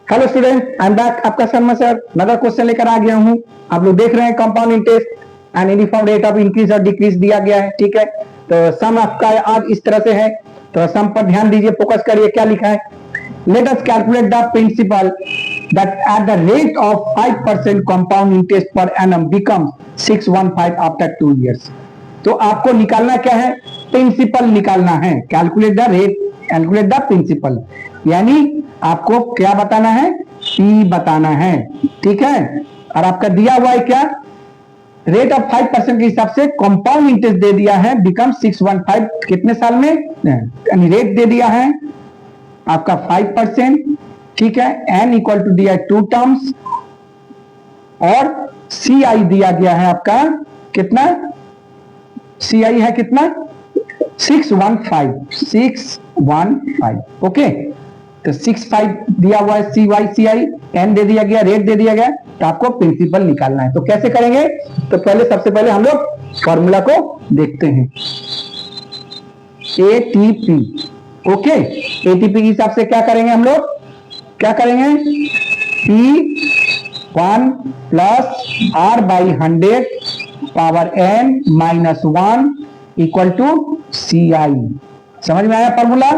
Hello student, I am back. आपका Sharma sir नदर question लेकर आ गया हूं। आप लोग देख रहे हैं compound interest and uniform rate of increase और डिक्रीज दिया गया है। ठीक है, तो सम आपका आज इस तरह से है, तो सम पर ध्यान दीजिए, फोकस करिए। क्या लिखा है? Let us calculate the principal that at the rate of 5% compound interest per annum becomes 615 after 2 years। तो आपको निकालना क्या है? प्रिंसिपल निकालना है। Calculate the rate, calculate the principal, यानी आपको क्या बताना है? पी बताना है। ठीक है, और आपका दिया हुआ है क्या? रेट ऑफ 5% के हिसाब से कंपाउंड इंटरेस्ट दे दिया है, बिकम 615 कितने साल में, यानी रेट दे दिया है आपका 5%। ठीक है, n इक्वल टू दिया है 2 टर्म्स, और सी आई दिया गया है आपका कितना? सी आई है कितना? 615। ओके, तो 65 दिया हुआ है सी वाई, सी आई, एन दे दिया गया, रेट दे दिया गया, तो आपको प्रिंसिपल निकालना है। तो कैसे करेंगे? तो पहले सबसे पहले हम लोग फॉर्मूला को देखते हैं। एटीपी, ओके, एटीपी के हिसाब से क्या करेंगे हम लोग? क्या करेंगे? P1 plus R by 100 power n minus 1 equal to CI। समझ में आया फॉर्मूला?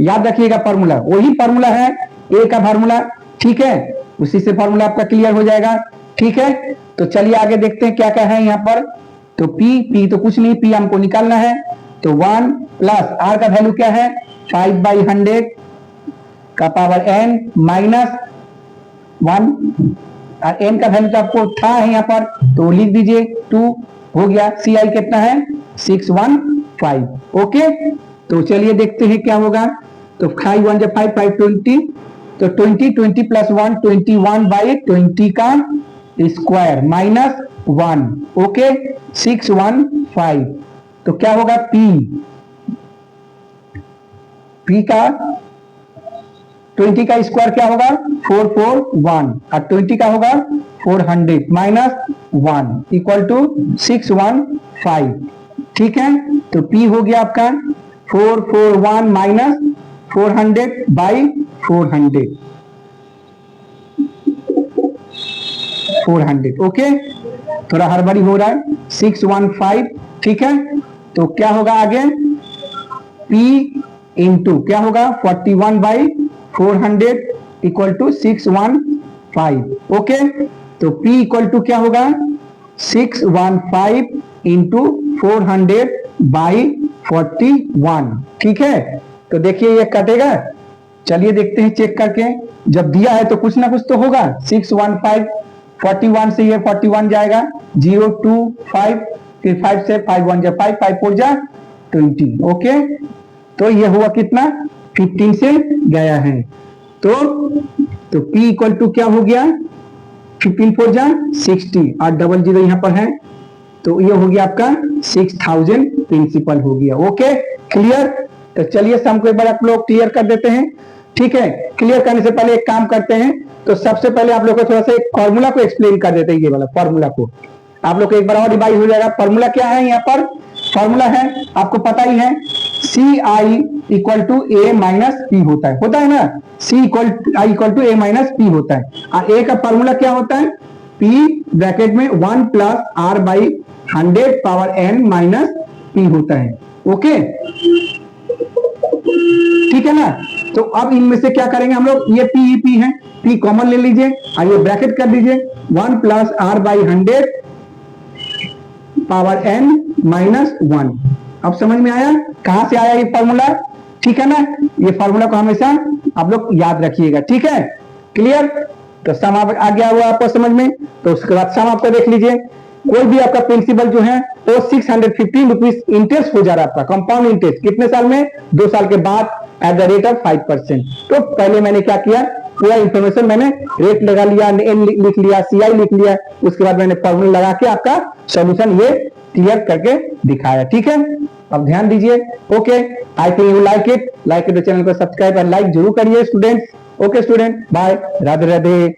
याद रखिएगा फॉर्मूला, वही फॉर्मूला है ए का फॉर्मूला। ठीक है, उसी से फॉर्मूला आपका क्लियर हो जाएगा। ठीक है, तो चलिए आगे देखते हैं क्या क्या है यहाँ पर। तो P तो कुछ नहीं, P हमको निकालना है। तो 1 प्लस R का वैल्यू क्या है? 5 बाई 100 का पावर n माइनस 1, और n का वैल्यू तो आपको था है यहाँ पर, तो लिख दीजिए 2 हो गया। सी आई कितना है? 615। ओके, तो चलिए देखते हैं क्या होगा। तो 5 1 5 5 20, तो 20 प्लस 1 21 बाई 20 का स्क्वायर माइनस 1। ओके, 615। तो क्या होगा? P का 20 का स्क्वायर क्या होगा? 441, और 20 का होगा 400 माइनस 1 इक्वल टू 615। ठीक है, तो P हो गया आपका 441 माइनस 400 बाई 400। ओके, थोड़ा हड़बड़ी हो रहा है। 615। ठीक है, तो क्या होगा आगे? P इंटू क्या होगा? 41 बाई 400 इक्वल टू 615। ओके, तो P इक्वल टू क्या होगा? 615 इंटू 400 बाई 41। ठीक है, तो देखिए ये कटेगा। चलिए देखते हैं चेक करके, जब दिया है तो कुछ ना कुछ तो होगा। 615 41 से ये 41 जाएगा, 0 2 5, फिर 5 से 5 1 जा 5 5 4 जा 20। ओके, तो ये हुआ कितना? 15 से गया है। तो P इक्वल टू क्या हो गया? 15 4 जा 60, और डबल जीरो यहाँ पर है, तो ये हो गया आपका 6000 प्रिंसिपल हो गया। Okay, clear? तो चलिए सम को एक बार आप लोग क्लियर कर देते हैं। ठीक है, क्लियर करने से पहले एक काम करते हैं। तो सबसे पहले आप लोग को थोड़ा सा एक फॉर्मूला को एक्सप्लेन कर देते हैं। ये वाला फॉर्मूला को आप लोग को एक बार और रिवाइज हो जाएगा। फॉर्मूला क्या है? यहाँ पर फॉर्मूला है, आपको पता ही है, C I equal to A minus P होता है ना? C equal to A minus P होता है। और ए का फॉर्मूला क्या होता है? पी ब्रैकेट में 1 plus R by 100 power N minus P होता है। ओके, ठीक है ना? तो अब इनमें से क्या करेंगे हम लोग? ये पी है, पी कॉमन ले लीजिए और ये ब्रैकेट कर दीजिए, 1 plus R by 100 power N minus 1। अब समझ में आया कहां से आया ये फॉर्मूला? ठीक है ना? ये फॉर्मूला को हमेशा आप लोग याद रखिएगा। ठीक है, क्लियर? तो सम आ गया हुआ आपको समझ में। तो उसके बाद सम आपको देख लीजिए, कोई भी आपका प्रिंसिपल जो है वो 615 रुपीज इंटरेस्ट हो जा रहा है आपका कंपाउंड इंटरेस्ट। कितने साल में? 2 साल के बाद, एट द रेट ऑफ 5%। तो पहले मैंने क्या किया? पूरा इंफॉर्मेशन मैंने रेट लगा लिया, एन लिख लिया, सीआई लिख लिया, उसके बाद मैंने फॉर्मूला लगा के आपका सॉल्यूशन ये क्लियर करके दिखाया। ठीक है, अब ध्यान दीजिए। Okay, I think you like it. तो चैनल को सब्सक्राइब और लाइक जरूर करिए students. Okay student, bye, Radhe Radhe.